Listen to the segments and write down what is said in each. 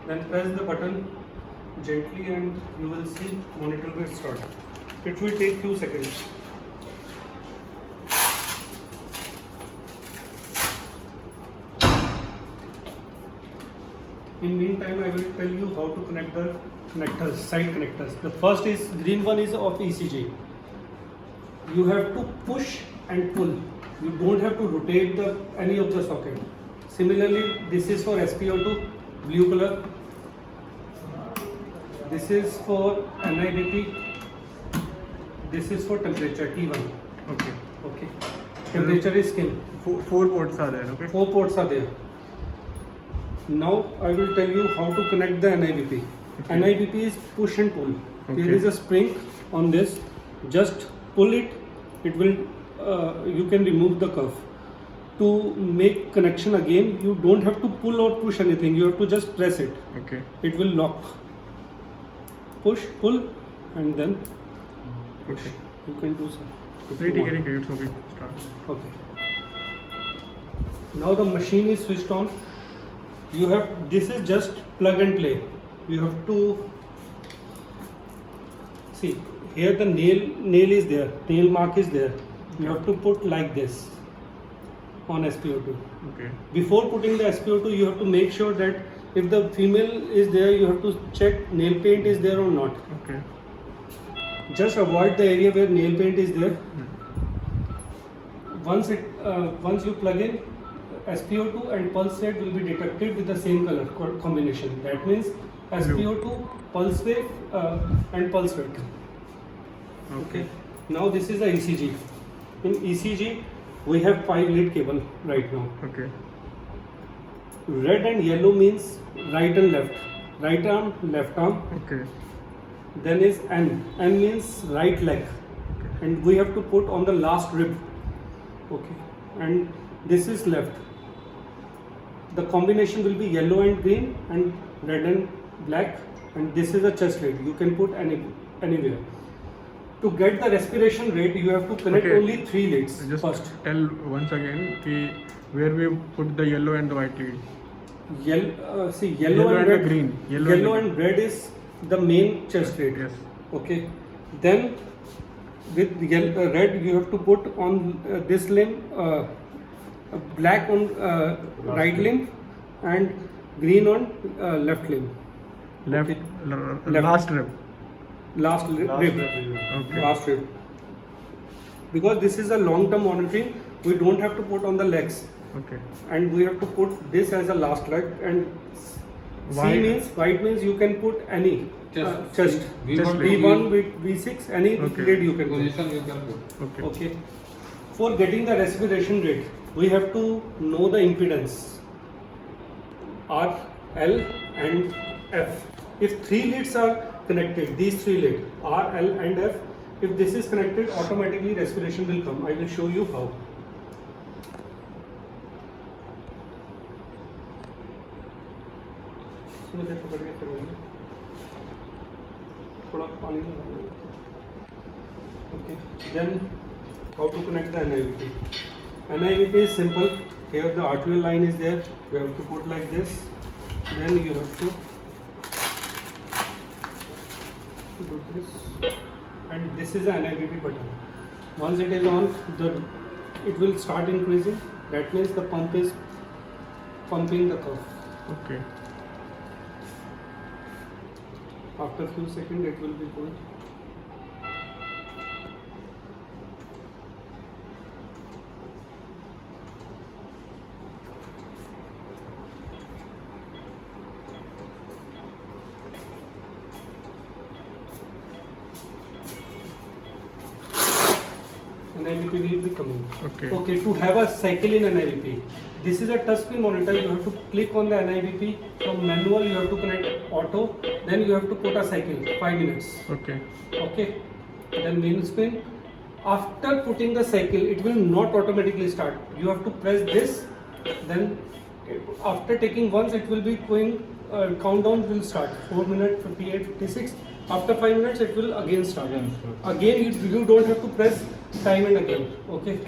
Then press the button gently and you will see monitor will start. It will take few seconds. In meantime, I will tell you how to connect the connectors, side connectors. The first is green one is of ECG. You have to push and pull. You don't have to rotate any of the socket. Similarly, this is for SpO2, blue color. This is for NIBP. This is for temperature T1. Okay. Okay. Temperature is skin. Four ports are there. Okay. 4 ports are there. Now I will tell you how to connect the NIBP. Okay. NIBP is push and pull. Okay. There is a spring on this. Just pull it. It will. You can remove the cuff. To make connection again, you don't have to pull or push anything. You have to just press it. Okay. It will lock. Push, pull, and then push. Okay. You can do so. if you Pretty want. getting it. So we start. Okay. Now the machine is switched on. You have, this is just plug and play. You have to see here the nail is there, nail mark is there. You have to put like this on SpO2. Okay. Before putting the SpO2, you have to make sure that if the female is there, you have to check nail paint is there or not. Okay. Just avoid the area where nail paint is there. Once you plug in, SpO2 and pulse rate will be detected with the same color combination. That means SpO2, pulse wave and pulse rate. Okay. Now this is the ECG. In ECG, we have 5 lead cable right now. Okay. Red and yellow means right and left. Right arm, left arm. Okay. Then is N. N means right leg. And we have to put on the last rib. Okay. And this is left. The combination will be yellow and green and red and black. And this is a chest lead. You can put anywhere. To get the respiration rate, you have to connect only 3 leads Just first. tell once again where we put the yellow and the white lead. Yellow Yellow and and red. green. Yellow and red is the main chest lead. Yes. Okay. Then with red, you have to put on this limb, black on right limb, and green on left limb. Left. Okay. Last rib. Last rib. Okay. Last rib. Because this is a long-term monitoring, we don't have to put on the legs, Okay. and we have to put this as a last leg. And white means you can put any chest. V1, V6, any lead you can put. Position you can put. Okay. Okay. For getting the respiration rate, we have to know the impedance R, L and F. If 3 leads are connected, these 3 leads R, L and F, if this is connected, automatically respiration will come. I will show you how. Okay. Then how to connect the NIBP? NIBP is simple. Here the arterial line is there. You have to put like this. Then you have to do this. And this is the NIBP button. Once it is on, it will start increasing. That means the pump is pumping the curve. Okay. After few seconds, it will be going. NIBP will be coming. Okay. Okay, to have a cycle in NIBP, this is a touchscreen monitor. You have to click on the NIBP. From manual, you have to connect auto. Then you have to put a cycle, 5 minutes. Okay. Okay. Then main screen. After putting the cycle, it will not automatically start. You have to press this. Then after taking once, it will be going. Countdown will start. 4 minutes, 58, 56. After 5 minutes, it will again start. Again, you don't have to press time and again. Okay.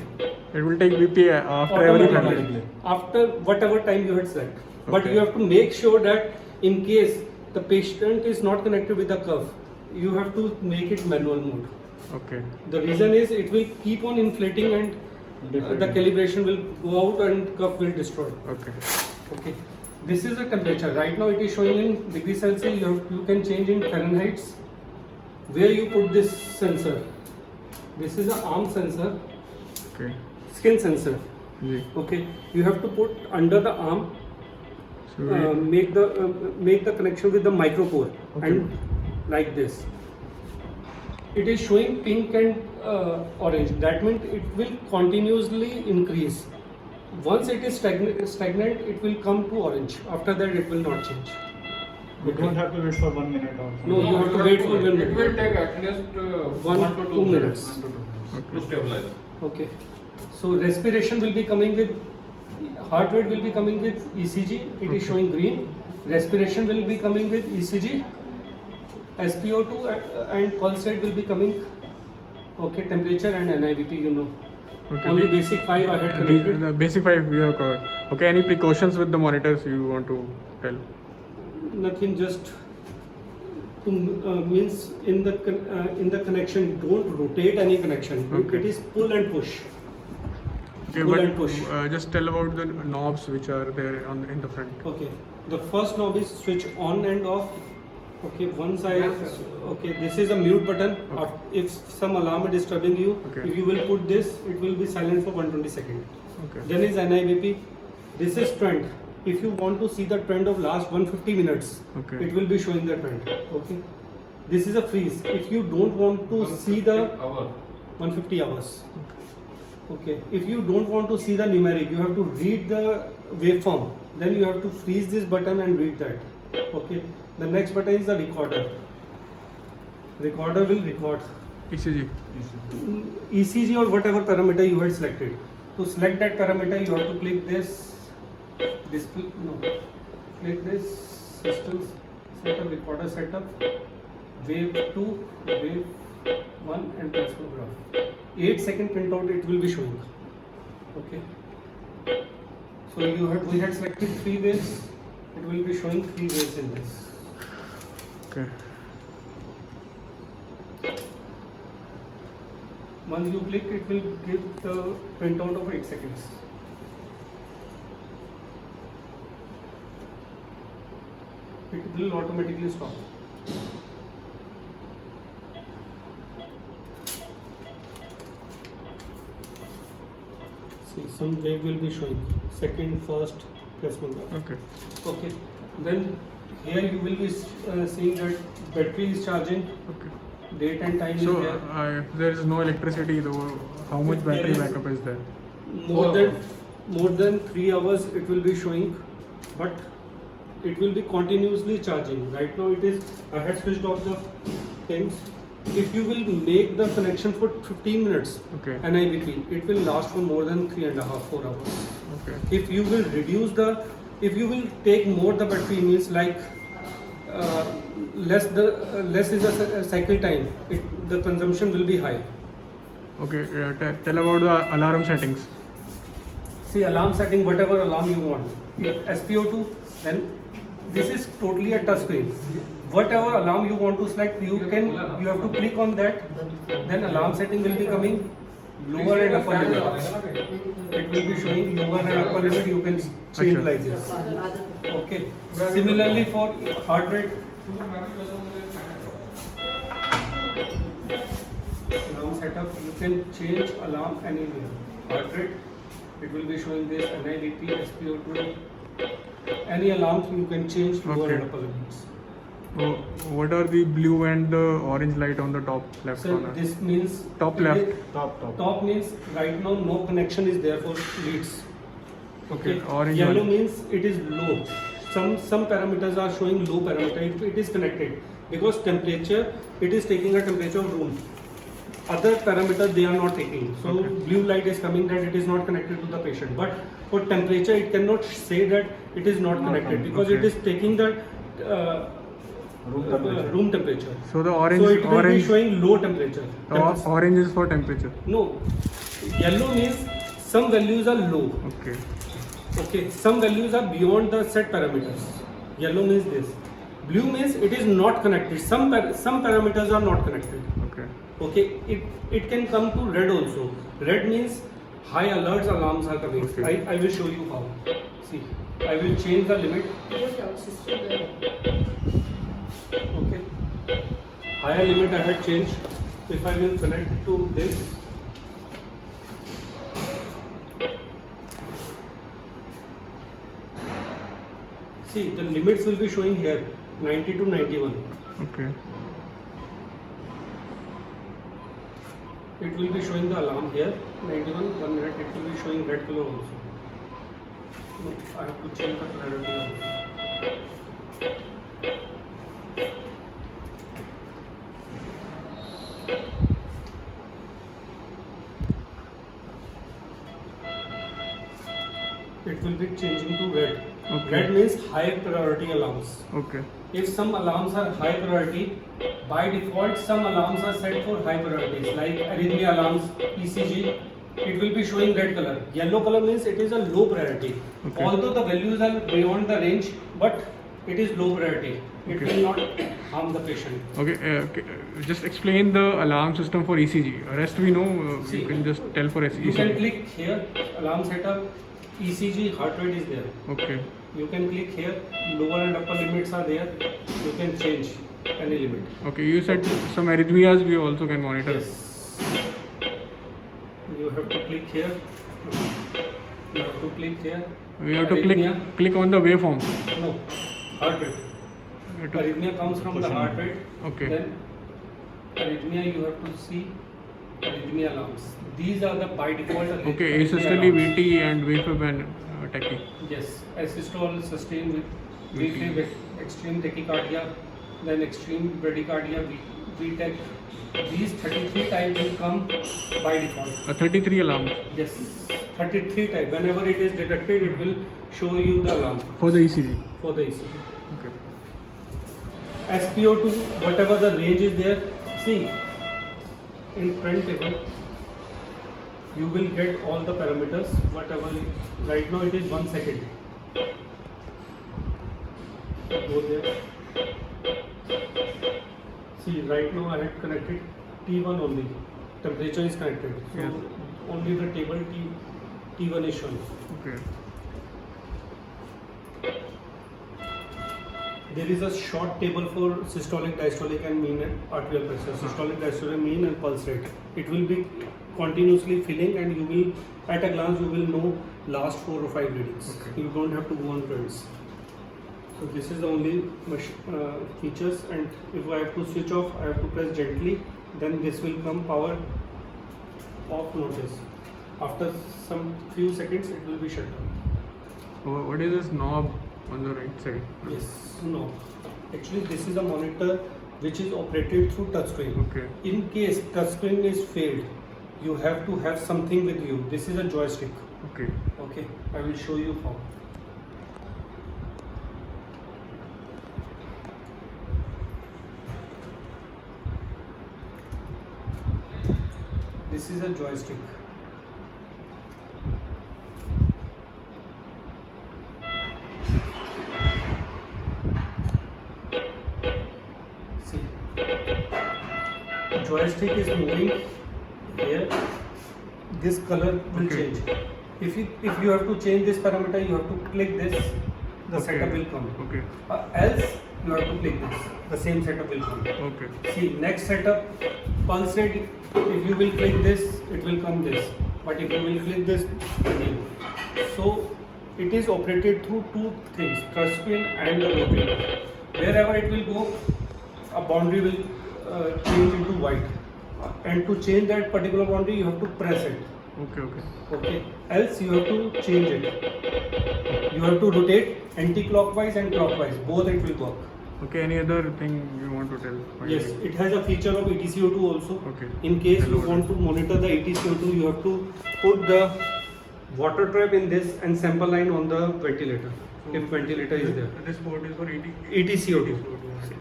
It will take BP after every 5 minutes. After whatever time you had set. But Okay. you have to make sure that In case the patient is not connected with the cuff, you have to make it manual mode. Okay. The reason is it will keep on inflating and the calibration will go out and cuff will destroy. Okay. Okay. This is the temperature. Right now it is showing in degree Celsius. You can change in Fahrenheit. Where you put this sensor? This is an arm sensor, Okay. skin sensor. Ji. Okay. You have to put under the arm. So we, Make the connection with the micropore Okay. and like this. It is showing pink and orange. That means it will continuously increase. Once it is stagnant, it will come to orange. After that, it will not change. We don't have to wait for 1 minute or No, you have to wait for 1 It minute. will take at least 1 to 2 minutes. 1 to 2 minutes Okay. to stabilize. Okay. So respiration will be coming with, heart rate will be coming with ECG. It is showing green. Respiration will be coming with ECG. SpO2 and pulse rate will be coming. Okay, temperature and NIBP, you know. Okay. Only basic 5 I had connected. The basic 5 we have covered. Okay. Any precautions with the monitors you want to tell? Nothing, just to, means in the connection, don't rotate any connection. Okay. It is pull and push. Okay, Pull but and push. just tell about the knobs which are there in the front. Okay. The first knob is switch on and off. Okay. Once okay, this is a mute button. Okay. If some alarm is disturbing you, Okay. if you will put this, it will be silent for 120 seconds. Okay. Then is NIBP. This is trend. If you want to see the trend of last 150 minutes, Okay. it will be showing the trend. Okay. This is a freeze. If you don't want to see the 150 hours. Okay. If you don't want to see the numeric, you have to read the waveform. Then you have to freeze this button and read that. Okay. The next button is the recorder. Recorder will record ECG. ECG or whatever parameter you had selected. To select that parameter, you have to click this. Display. No. Click this. Systems setup. Recorder setup. Wave 2, wave 1, and transfer graph. 8-second printout it will be showing. Okay. So we had selected 3 waves. It will be showing 3 waves in this. Okay. Once you click, it will give the printout of 8 seconds. It will automatically stop. See, some wave will be showing. Second, first, placement. Okay. Okay. Then here you will be seeing that battery is charging. Okay. Date and time So is there. there is no electricity though. How much There battery is- backup is there? More than 3 hours it will be showing, but it will be continuously charging. Right now it is, I had switched off the things. If you will make the connection for 15 minutes, Okay. NIBP, it will last for more than 3.5-4 hours. Okay. If you will reduce if you will take more the battery, means like less is the cycle time, the consumption will be high. Okay. Tell about the alarm settings. See, alarm setting, whatever alarm you want. SpO2, then this is totally a touch screen. Whatever alarm you want to select, you have to click on that. Then alarm setting will be coming, lower and upper limit. It will be showing lower and upper limit. You can change Achha. like this. Okay. Similarly for heart rate. Alarm setup, you can change alarm anywhere. Heart rate, it will be showing this NIBP, SpO2. Any alarms you can change lower Okay. and upper limits. Oh, what are the blue and the orange light on the top left So corner? this means Top it left. is- top. Top means right now no connection is there for leads. Okay. Orange Yellow one. means it is low. Some parameters are showing low parameter. It is connected because temperature. It is taking a temperature of room. Other parameters they are not taking. So Okay. blue light is coming that it is not connected to the patient. But for temperature, it cannot say that it is not connected because it Okay. is taking the room temperature. So the orange. So it will be orange. showing low temperature. Orange is for temperature. No, yellow means some values are low. Okay. Okay, some values are beyond the set parameters. Yellow means this. Blue means it is not connected. Some parameters are not connected. Okay. Okay, it can come to red also. Red means high alerts alarms are coming. Okay. I will show you how. See, I will change the limit. Okay, higher limit I had changed. If I will connect to this, see the limits will be showing here 90 to 91. Okay. It will be showing the alarm here 91. 1 minute it will be showing red color also. No, I have to change the clarity also. It will be changing to red. Okay. Red means high priority alarms. Okay. If some alarms are high priority, by default some alarms are set for high priorities like arrhythmia alarms, ECG. It will be showing red color. Yellow color means it is a low priority. Okay. Although the values are beyond the range, but it is low priority. It Okay. will not harm the patient. Okay. Just explain the alarm system for ECG. Rest we know. See, You can just tell for ECG. You can click here, alarm setup, ECG, heart rate is there. Okay. You can click here, lower and upper limits are there. You can change any limit. Okay. You said some arrhythmias we also can monitor. Yes. You have to click here. You have to click here. We have to Arrhythmia. click on the waveform. No, heart rate. We have to- Arrhythmia comes from the heart rate. Okay. Then arrhythmia you have to see arrhythmia alarms. These are the by default. Okay. arrhythmia Asystole, alarms. VT, and wavefib and tachy. Yes, asystole sustain with VT. VT, extreme tachycardia, then extreme bradycardia, VTach. These 33 types will come by default. 33 alarm Yes, 33 type. Whenever it is detected, it will show you the alarm for the ECG. for the ECG. Okay. SpO2, whatever the range is there, see, in front table, you will get all the parameters, whatever, right now it is 1 second. Go there. See, right now I had connected T1 only, temperature is connected. So Yeah. only the table T1 is shown. Okay. There is a short table for systolic, diastolic and mean arterial pressure, systolic, diastolic, mean and pulse rate. It will be continuously filling and you will, at a glance, you will know last 4 or 5 readings. Okay. You don't have to go on trends. So this is the only features, and if I have to switch off, I have to press gently, then this will come power off notice. After some few seconds, it will be shut down. What is this knob on the right side? Yes, no. Actually, this is a monitor which is operated through touchscreen. Okay. In case touchscreen is failed, you have to have something with you. This is a joystick. Okay. Okay, I will show you how. This is a joystick. See, joystick is moving here. This color will Okay. change. If you have to change this parameter, you have to click this. The Okay. setup will come. Okay. Else you have to click this. The same setup will come. Okay. See, next setup, pulse rate. If you will click this, it will come this. But if you will click this, again. So it is operated through two things: touchscreen and the rotator. Wherever it will go, a boundary will change into white. And to change that particular boundary, you have to press it. Okay. Okay. Okay. Else you have to change it. You have to rotate anti-clockwise and clockwise. Both it will work. Okay. Any other thing you want to tell? finally? Yes, it has a feature of ETCO2 also. Okay. In case you Hello. want to monitor the ETCO2, you have to put the water trap in this and sample line on the ventilator. If ventilator is there. This board is for ETCO2.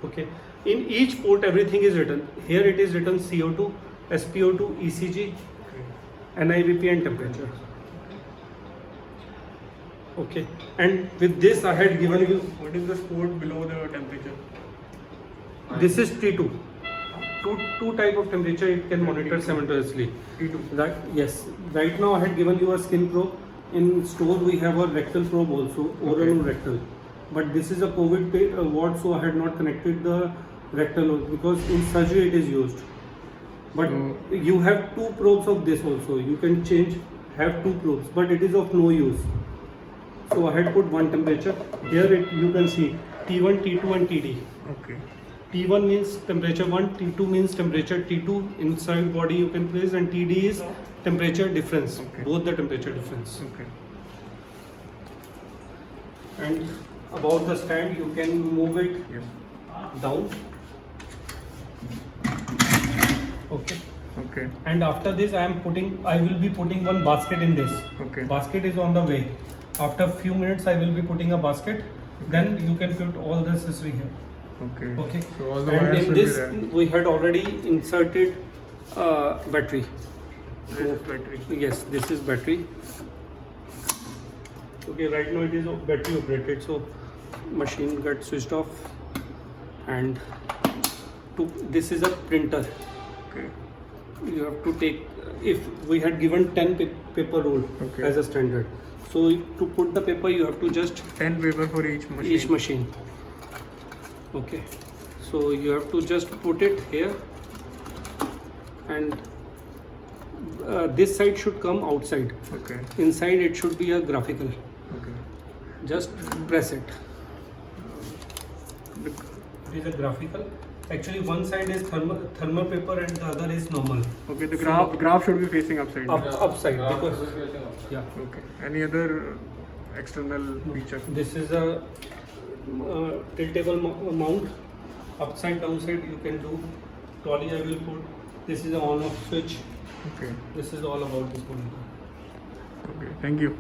Okay. In each port, everything is written. Here it is written CO2, SpO2, ECG, NIBP and temperature. Okay, and with this I had given you. What is the sport below the temperature? This is T2. Two type of temperature it can monitor simultaneously. T2. Right, yes. Right now I had given you a skin probe. In store we have a rectal probe also, oral and rectal. But this is a COVID ward, so I had not connected the rectal because in surgery it is used. But you have two probes of this also. You can have two probes, but it is of no use. So I had put one temperature. Here you can see T1, T2 and TD. Okay. T1 means temperature 1, T2 means temperature T2 inside body you can place, and TD is temperature difference, Okay. both the temperature difference. Okay. And about the stand you can move it Yes. down. Okay. Okay. And after this I will be putting one basket in this. Okay. Basket is on the way. After few minutes I will be putting a basket. Then you can put all the accessory here. Okay. Okay. So all the And wires in will this be there. we had already inserted battery. This is battery. Yes, this is battery. Okay, right now it is battery operated, so machine got switched off. And this is a printer. Okay. You have to take, if we had given 10 paper roll Okay. as a standard, so to put the paper you have to just 10 paper for each machine. each machine. Okay, so you have to just put it here, and this side should come outside. Okay. Inside it should be a graphical. Okay. Just press it. It is a graphical. Actually, one side is thermal paper and the other is normal. Okay. The graph should be facing upside. Upside because yeah. Okay. Any other external feature? This is a tiltable mount. Upside downside you can do. Trolley I will put. This is a on off switch. Okay. This is all about this monitor. Okay. Thank you.